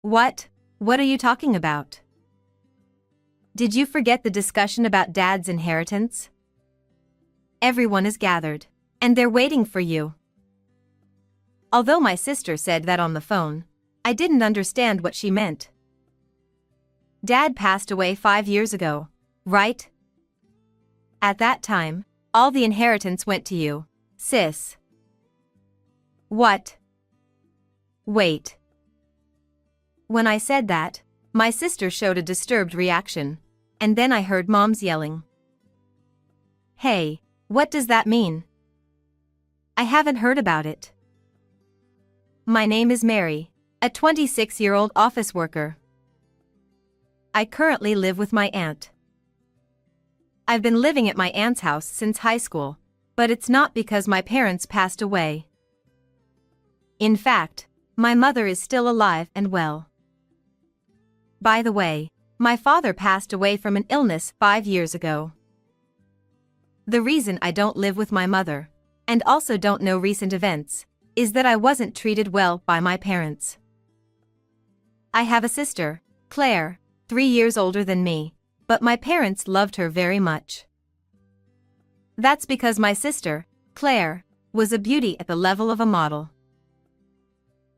What? What are you talking about? Did you forget the discussion about Dad's inheritance? Everyone is gathered, and they're waiting for you. Although my sister said that on the phone, I didn't understand what she meant. Dad passed away 5 years ago, right? At that time, all the inheritance went to you, sis. What? Wait. When I said that, my sister showed a disturbed reaction, and then I heard Mom's yelling. Hey, what does that mean? I haven't heard about it. My name is Mary, a 26-year-old office worker. I currently live with my aunt. I've been living at my aunt's house since high school, but it's not because my parents passed away. In fact, my mother is still alive and well. By the way, my father passed away from an illness 5 years ago. The reason I don't live with my mother, and also don't know recent events, is that I wasn't treated well by my parents. I have a sister, Claire, 3 years older than me, but my parents loved her very much. That's because my sister, Claire, was a beauty at the level of a model.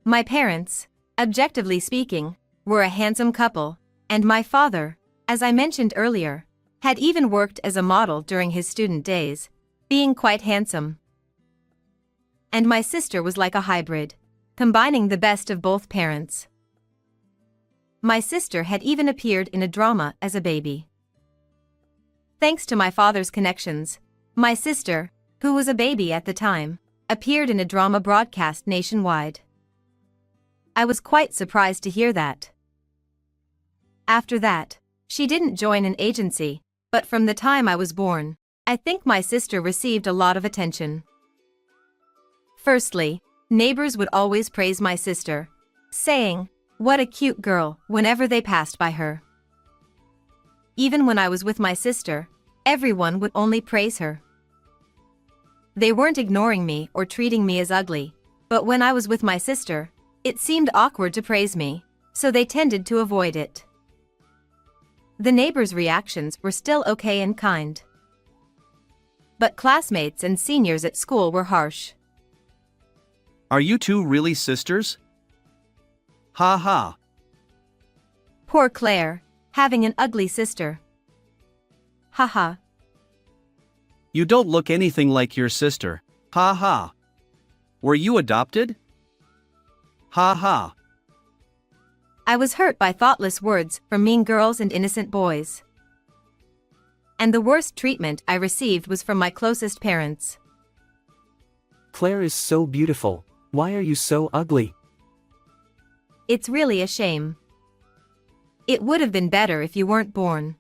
My parents, objectively speaking, were a handsome couple, and my father, as I mentioned earlier, had even worked as a model during his student days, being quite handsome. And my sister was like a hybrid, combining the best of both parents. My sister had even appeared in a drama as a baby. Thanks to my father's connections, my sister, who was a baby at the time, appeared in a drama broadcast nationwide. I was quite surprised to hear that. After that, she didn't join an agency, but from the time I was born, I think my sister received a lot of attention. Firstly, neighbors would always praise my sister, saying, "What a cute girl," whenever they passed by her. Even when I was with my sister, everyone would only praise her. They weren't ignoring me or treating me as ugly, but when I was with my sister, it seemed awkward to praise me, so they tended to avoid it. The neighbors' reactions were still okay and kind. But classmates and seniors at school were harsh. Are you two really sisters? Ha ha. Poor Claire, having an ugly sister. Haha. You don't look anything like your sister. Ha ha. Were you adopted? Ha ha. I was hurt by thoughtless words from mean girls and innocent boys. And the worst treatment I received was from my closest parents. Claire is so beautiful. Why are you so ugly? It's really a shame. It would have been better if you weren't born.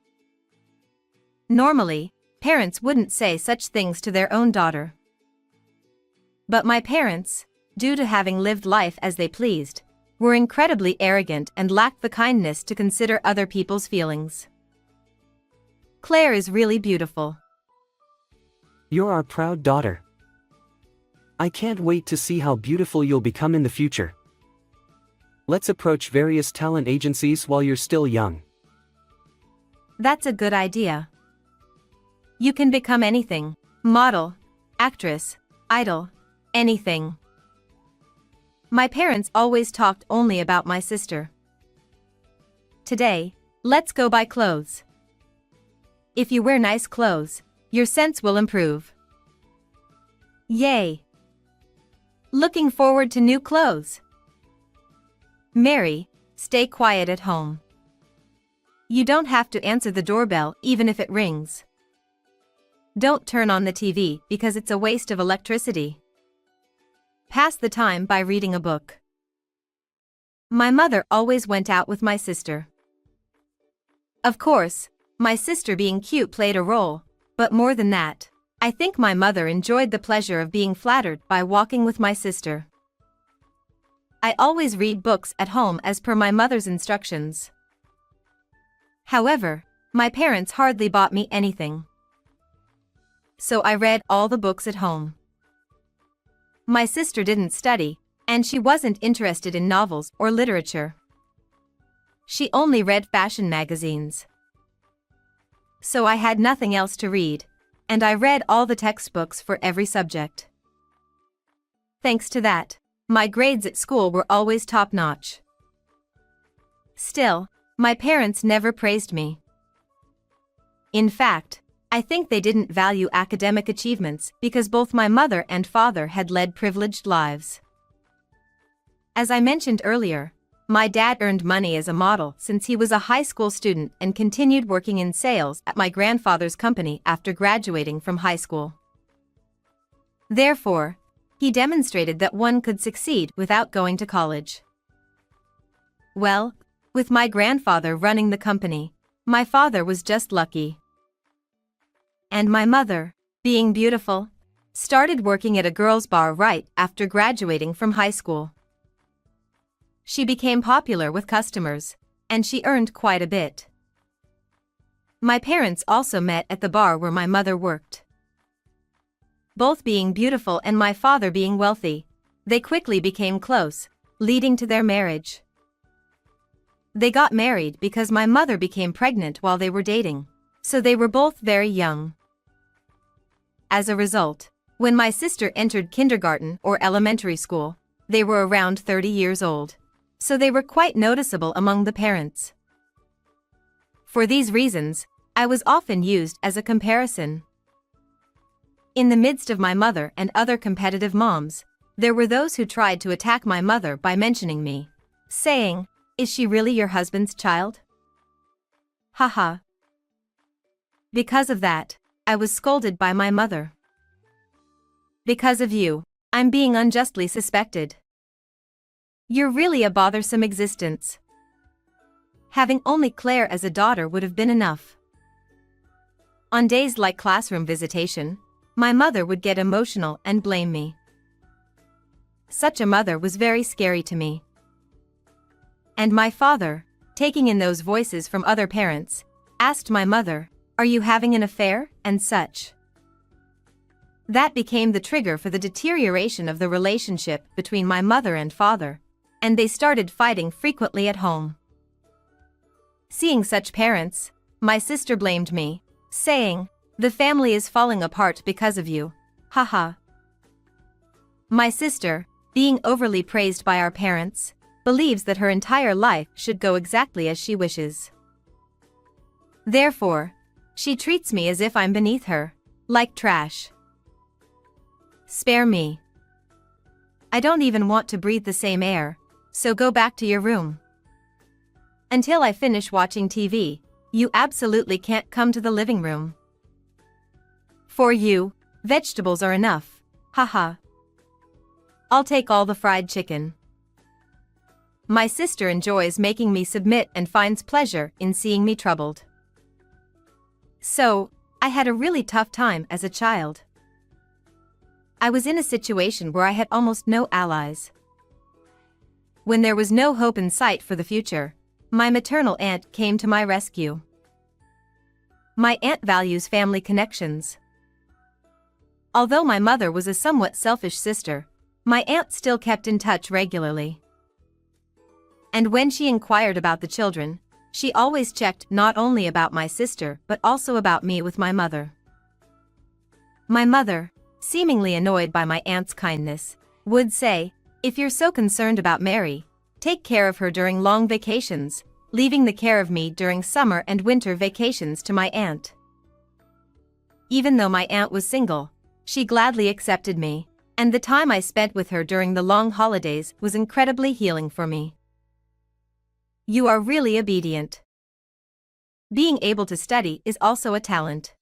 Normally, parents wouldn't say such things to their own daughter. But my parents, due to having lived life as they pleased, were incredibly arrogant and lacked the kindness to consider other people's feelings. Claire is really beautiful. You're our proud daughter. I can't wait to see how beautiful you'll become in the future. Let's approach various talent agencies while you're still young. That's a good idea. You can become anything: model, actress, idol, anything. My parents always talked only about my sister. Today, let's go buy clothes. If you wear nice clothes, your sense will improve. Yay! Looking forward to new clothes. Mary, stay quiet at home. You don't have to answer the doorbell even if it rings. Don't turn on the TV because it's a waste of electricity. Pass the time by reading a book. My mother always went out with my sister. Of course, my sister being cute played a role, but more than that, I think my mother enjoyed the pleasure of being flattered by walking with my sister. I always read books at home as per my mother's instructions. However, my parents hardly bought me anything. So I read all the books at home. My sister didn't study, and she wasn't interested in novels or literature. She only read fashion magazines. So I had nothing else to read, and I read all the textbooks for every subject. Thanks to that, my grades at school were always top-notch. Still, my parents never praised me. In fact, I think they didn't value academic achievements because both my mother and father had led privileged lives. As I mentioned earlier, my dad earned money as a model since he was a high school student and continued working in sales at my grandfather's company after graduating from high school. Therefore, he demonstrated that one could succeed without going to college. Well, with my grandfather running the company, my father was just lucky. And my mother, being beautiful, started working at a girls' bar right after graduating from high school. She became popular with customers, and she earned quite a bit. My parents also met at the bar where my mother worked. Both being beautiful and my father being wealthy, they quickly became close, leading to their marriage. They got married because my mother became pregnant while they were dating, so they were both very young. As a result, when my sister entered kindergarten or elementary school, they were around 30 years old, so they were quite noticeable among the parents. For these reasons, I was often used as a comparison. In the midst of my mother and other competitive moms, there were those who tried to attack my mother by mentioning me, saying, "Is she really your husband's child?" Haha. Because of that, I was scolded by my mother. "Because of you, I'm being unjustly suspected. You're really a bothersome existence." Having only Claire as a daughter would have been enough. On days like classroom visitation, my mother would get emotional and blame me. Such a mother was very scary to me. And my father, taking in those voices from other parents, asked my mother, "Are you having an affair?" and such. That became the trigger for the deterioration of the relationship between my mother and father, and they started fighting frequently at home. Seeing such parents, my sister blamed me, saying, "The family is falling apart because of you." Haha. My sister, being overly praised by our parents, believes that her entire life should go exactly as she wishes. Therefore, she treats me as if I'm beneath her, like trash. Spare me. I don't even want to breathe the same air, so go back to your room. Until I finish watching TV, you absolutely can't come to the living room. For you, vegetables are enough. Haha. I'll take all the fried chicken. My sister enjoys making me submit and finds pleasure in seeing me troubled. So, I had a really tough time as a child. I was in a situation where I had almost no allies. When there was no hope in sight for the future, my maternal aunt came to my rescue. My aunt values family connections. Although my mother was a somewhat selfish sister, my aunt still kept in touch regularly. And when she inquired about the children, she always checked not only about my sister but also about me with my mother. My mother, seemingly annoyed by my aunt's kindness, would say, "If you're so concerned about Mary, take care of her during long vacations," leaving the care of me during summer and winter vacations to my aunt. Even though my aunt was single, she gladly accepted me, and the time I spent with her during the long holidays was incredibly healing for me. You are really obedient. Being able to study is also a talent.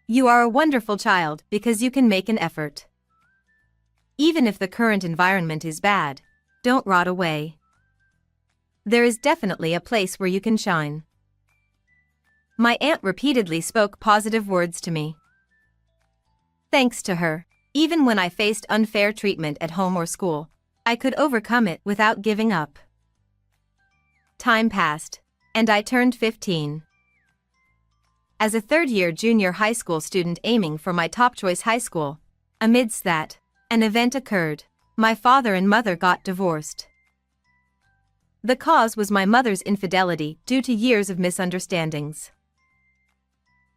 You are a wonderful child because you can make an effort. Even if the current environment is bad, don't rot away. There is definitely a place where you can shine. My aunt repeatedly spoke positive words to me. Thanks to her, even when I faced unfair treatment at home or school, I could overcome it without giving up. Time passed, and I turned 15. As a third-year junior high school student aiming for my top choice high school, amidst that, an event occurred. My father and mother got divorced. The cause was my mother's infidelity due to years of misunderstandings.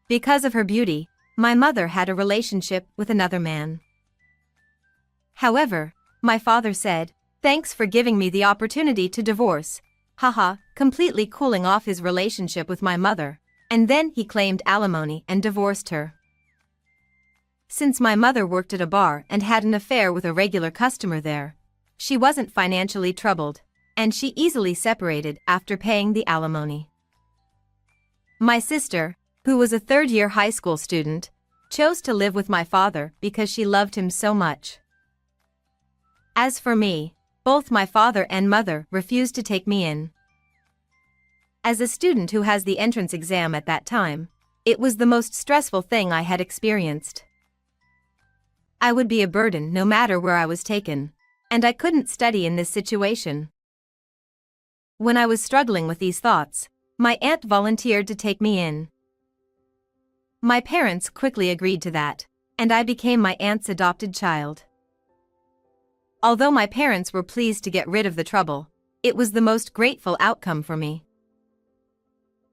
Because of her beauty, my mother had a relationship with another man. However, my father said, "Thanks for giving me the opportunity to divorce," haha, completely cooling off his relationship with my mother, and then he claimed alimony and divorced her. Since my mother worked at a bar and had an affair with a regular customer there, she wasn't financially troubled, and she easily separated after paying the alimony. My sister, who was a third-year high school student, chose to live with my father because she loved him so much. As for me, both my father and mother refused to take me in. As a student who has the entrance exam at that time, it was the most stressful thing I had experienced. I would be a burden no matter where I was taken, and I couldn't study in this situation. When I was struggling with these thoughts, my aunt volunteered to take me in. My parents quickly agreed to that, and I became my aunt's adopted child. Although my parents were pleased to get rid of the trouble, it was the most grateful outcome for me.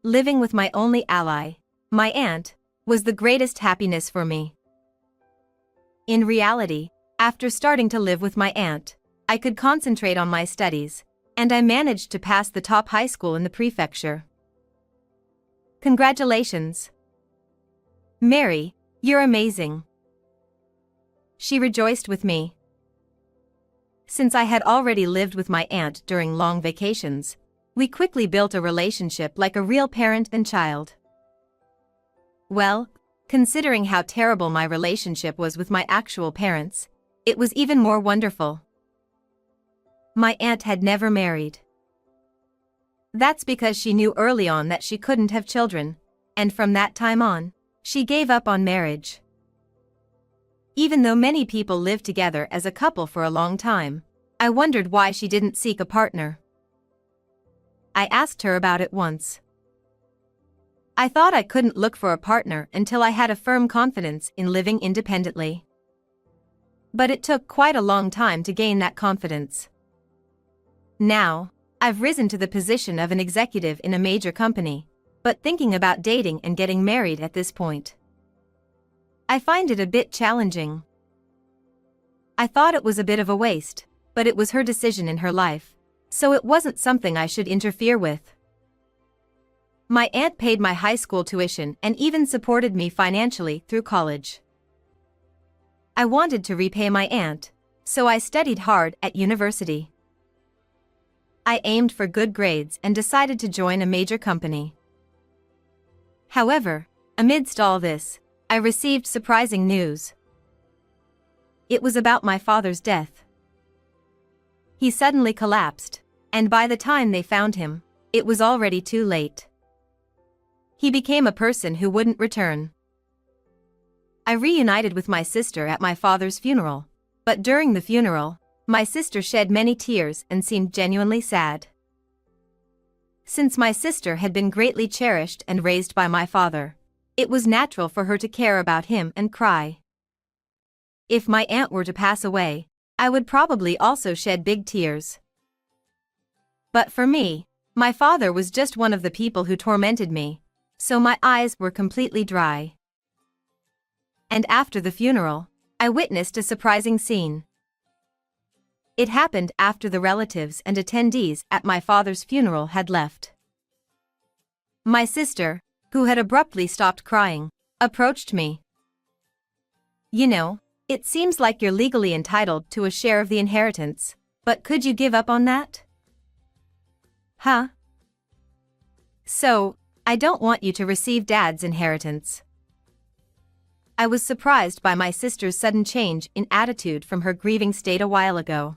Living with my only ally, my aunt, was the greatest happiness for me. In reality, after starting to live with my aunt, I could concentrate on my studies, and I managed to pass the top high school in the prefecture. Congratulations! Mary, you're amazing! She rejoiced with me. Since I had already lived with my aunt during long vacations, we quickly built a relationship like a real parent and child. Well, considering how terrible my relationship was with my actual parents, it was even more wonderful. My aunt had never married. That's because she knew early on that she couldn't have children, and from that time on, she gave up on marriage. Even though many people lived together as a couple for a long time, I wondered why she didn't seek a partner. I asked her about it once. I thought I couldn't look for a partner until I had a firm confidence in living independently. But it took quite a long time to gain that confidence. Now, I've risen to the position of an executive in a major company, but thinking about dating and getting married at this point, I find it a bit challenging. I thought it was a bit of a waste, but it was her decision in her life, so it wasn't something I should interfere with. My aunt paid my high school tuition and even supported me financially through college. I wanted to repay my aunt, so I studied hard at university. I aimed for good grades and decided to join a major company. However, amidst all this, I received surprising news. It was about my father's death. He suddenly collapsed, and by the time they found him, it was already too late. He became a person who wouldn't return. I reunited with my sister at my father's funeral, but during the funeral, my sister shed many tears and seemed genuinely sad. Since my sister had been greatly cherished and raised by my father, it was natural for her to care about him and cry. If my aunt were to pass away, I would probably also shed big tears. But for me, my father was just one of the people who tormented me, so my eyes were completely dry. And after the funeral, I witnessed a surprising scene. It happened after the relatives and attendees at my father's funeral had left. My sister, who had abruptly stopped crying, approached me. "You know, it seems like you're legally entitled to a share of the inheritance, but could you give up on that?" "Huh? So, I don't want you to receive Dad's inheritance." I was surprised by my sister's sudden change in attitude from her grieving state a while ago.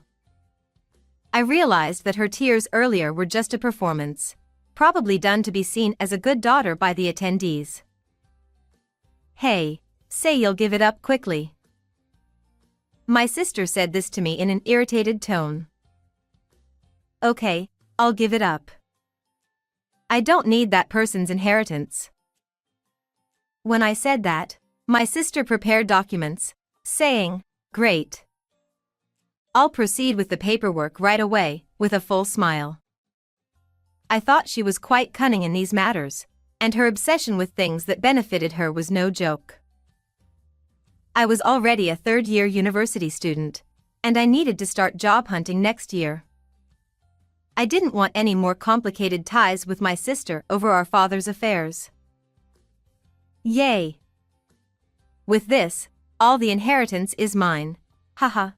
I realized that her tears earlier were just a performance, probably done to be seen as a good daughter by the attendees. "Hey, say you'll give it up quickly." My sister said this to me in an irritated tone. "Okay, I'll give it up. I don't need that person's inheritance." When I said that, my sister prepared documents, saying, "Great. I'll proceed with the paperwork right away," with a full smile. I thought she was quite cunning in these matters, and her obsession with things that benefited her was no joke. I was already a third-year university student, and I needed to start job hunting next year. I didn't want any more complicated ties with my sister over our father's affairs. Yay! With this, all the inheritance is mine. Haha.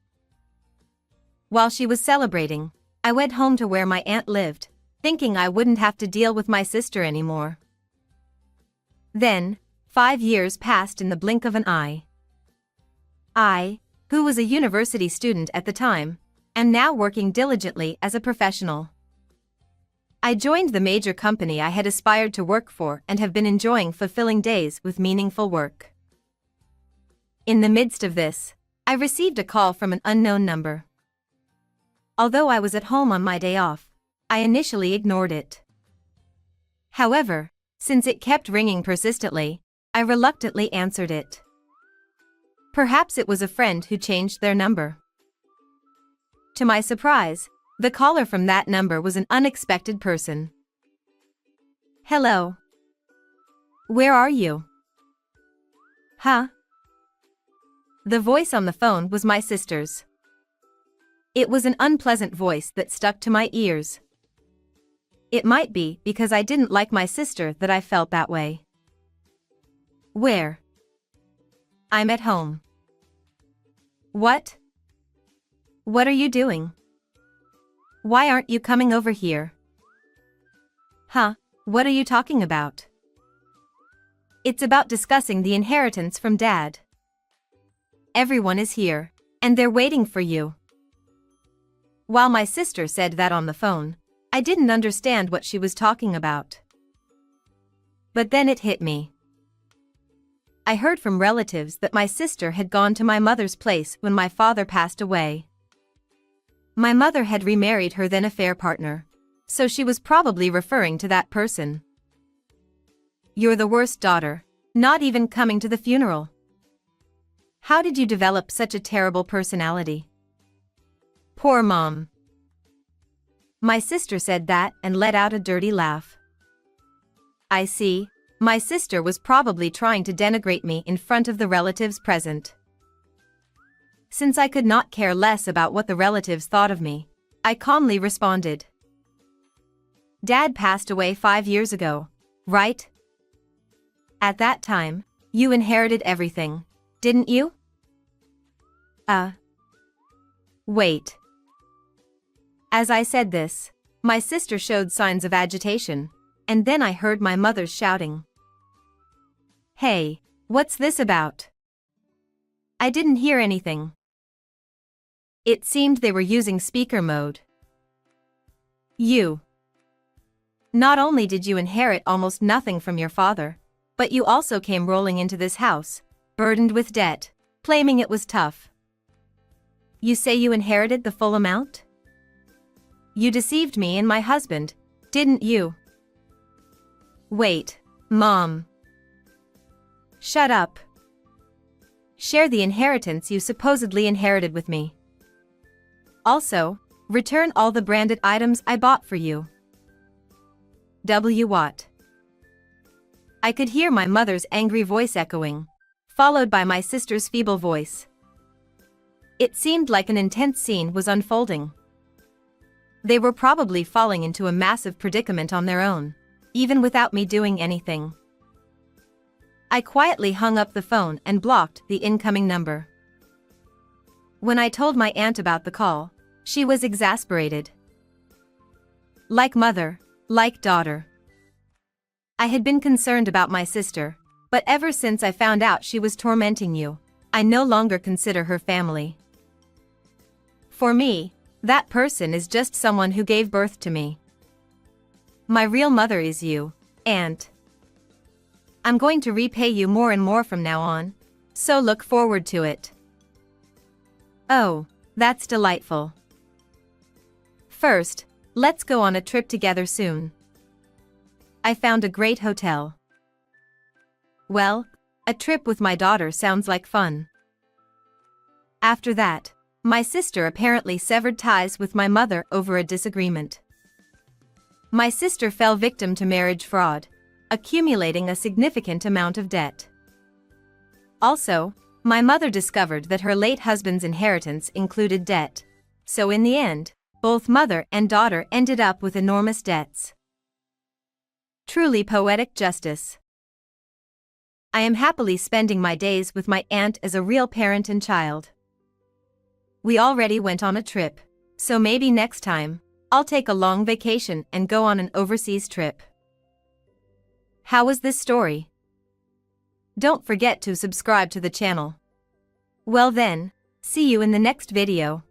While she was celebrating, I went home to where my aunt lived, thinking I wouldn't have to deal with my sister anymore. Then, 5 years passed in the blink of an eye. I, who was a university student at the time, am now working diligently as a professional. I joined the major company I had aspired to work for and have been enjoying fulfilling days with meaningful work. In the midst of this, I received a call from an unknown number. Although I was at home on my day off, I initially ignored it. However, since it kept ringing persistently, I reluctantly answered it. Perhaps it was a friend who changed their number. To my surprise, the caller from that number was an unexpected person. Hello. Where are you? Huh? The voice on the phone was my sister's. It was an unpleasant voice that stuck to my ears. It might be because I didn't like my sister that I felt that way. Where? I'm at home. What? What are you doing? Why aren't you coming over here? Huh, what are you talking about? It's about discussing the inheritance from Dad. Everyone is here, and they're waiting for you. While my sister said that on the phone, I didn't understand what she was talking about. But then it hit me. I heard from relatives that my sister had gone to my mother's place when my father passed away. My mother had remarried her then affair partner, so she was probably referring to that person. You're the worst daughter, not even coming to the funeral. How did you develop such a terrible personality? Poor Mom. My sister said that and let out a dirty laugh. I see, my sister was probably trying to denigrate me in front of the relatives present. Since I could not care less about what the relatives thought of me, I calmly responded. Dad passed away 5 years ago, right? At that time, you inherited everything, didn't you? Wait. As I said this, my sister showed signs of agitation, and then I heard my mother shouting. Hey, what's this about? I didn't hear anything. It seemed they were using speaker mode. You. Not only did you inherit almost nothing from your father, but you also came rolling into this house, burdened with debt, claiming it was tough. You say you inherited the full amount? You deceived me and my husband, didn't you? Wait, Mom. Shut up. Share the inheritance you supposedly inherited with me. Also, return all the branded items I bought for you. What? I could hear my mother's angry voice echoing, followed by my sister's feeble voice. It seemed like an intense scene was unfolding. They were probably falling into a massive predicament on their own, even without me doing anything. I quietly hung up the phone and blocked the incoming number. When I told my aunt about the call, she was exasperated. Like mother, like daughter. I had been concerned about my sister, but ever since I found out she was tormenting you, I no longer consider her family. For me, that person is just someone who gave birth to me. My real mother is you, Aunt. I'm going to repay you more and more from now on, so look forward to it. Oh, that's delightful. First, let's go on a trip together soon. I found a great hotel. Well, a trip with my daughter sounds like fun. After that, my sister apparently severed ties with my mother over a disagreement. My sister fell victim to marriage fraud, accumulating a significant amount of debt. Also, my mother discovered that her late husband's inheritance included debt, so in the end, both mother and daughter ended up with enormous debts. Truly poetic justice. I am happily spending my days with my aunt as a real parent and child. We already went on a trip, so maybe next time, I'll take a long vacation and go on an overseas trip. How was this story? Don't forget to subscribe to the channel. Well then, see you in the next video.